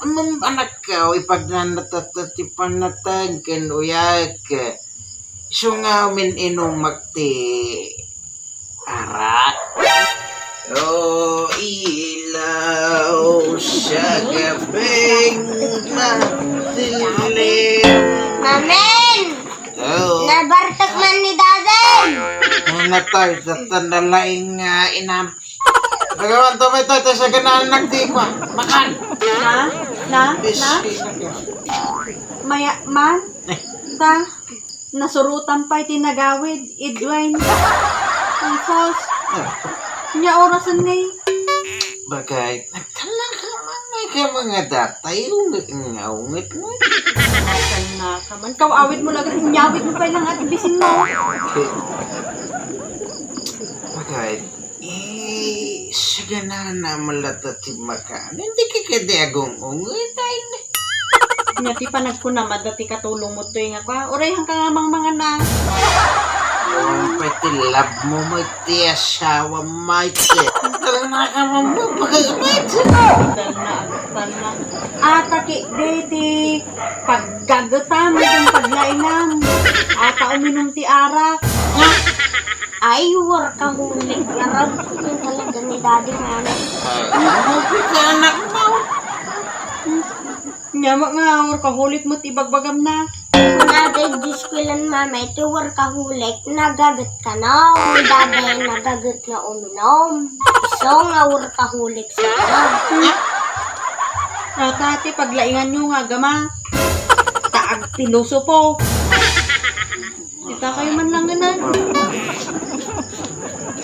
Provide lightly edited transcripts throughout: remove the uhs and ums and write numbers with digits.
Anak ka, ipag na natatatipan na tagkan uyak. So nga min inumak ti arak. O ilaw sa gabing madilim. Mamen! Oh, Nabartak man ni daday! natay sa tandalaing inam. Nagawan to may to sa ganahan nagtikwa. Makan. Na? Maya, man? Ta? Nasurutan pa'y tinagawid, Edwin. Ang false. Nya orasan ngay. Bagay, nagkalang ka man ka mga datay, ungit mo. Kan na ka man. Kawawid mo lang at inyawid mo pa lang at ibisin mo. Bagay, sige na malatati makan. Hindi ka kadiagong ungit ay na. Nya ti pa nagkunamad dati katulong mo to yung ako. Uray hang ka nga mga na. Yung pati love mo mo ti asawa maite. Talagang nakamamo pagkagamit. Tal na. Ata ki deti paggagatam yung paglainam. Ata uminom ti arak. Ay, war ka hulik. Yarab yung talaga ni daddy man. Ano ka anak mo? Nya nga or kahulit mo ti bagbagam na. Kung daday diskwilan mama, ito war ka hulik, nagagat ka na. Kung daday nagagat na uminom. So nga war ka hulik sa ka. Tati paglaingan nyo nga gama. Taag pinuso po. Kita kayo man lang ganan.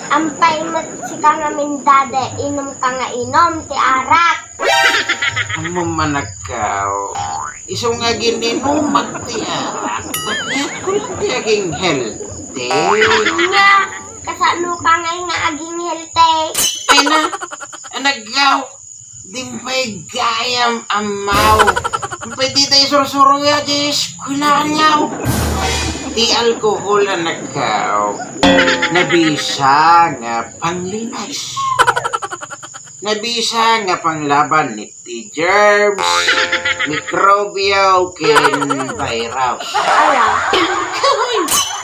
Ampay mo si ka namin daday, inom ka nga inom, ti arak. Amo manakaw. Iso nga gininumak ti arak. Bakit ko lang ti aging healthy? Nga, kasano ka nga aging healthy. Ay na, anagaw. Dimpay gayam amaw. Pwede tayo sursuro ya di eskwela niyaw. Ti alkohol anagaw. Nabisa nga panglinas. Nabisa nga panglaban ni ti germs, mikrobyo, ken virus.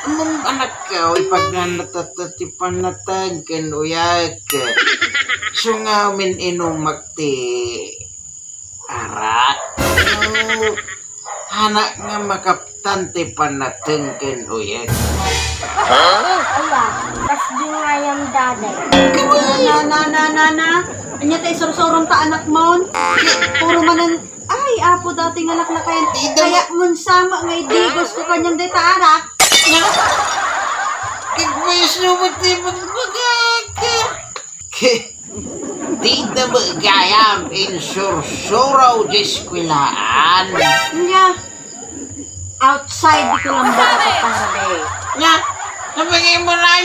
Anong anak ka, ipag na natatatipan na tagkan uyak. So nga min inumak ti arak. Hanak nga makaptan ti panatengken uyak. Aya, tas di nga yung daday. Na. Anya tayo sorsorong ta anak mo. Puro manan. Ay, apo dati nga laklakayan. Kaya mun sama nga di gusto kanyang deta arak. Kagwis nyo mo ti magmagaka. Di na magayam in sursuraw di eskwelaan. Nya. Outside di ko lang ba kapag panggabi. Nga, nabagay mo lang.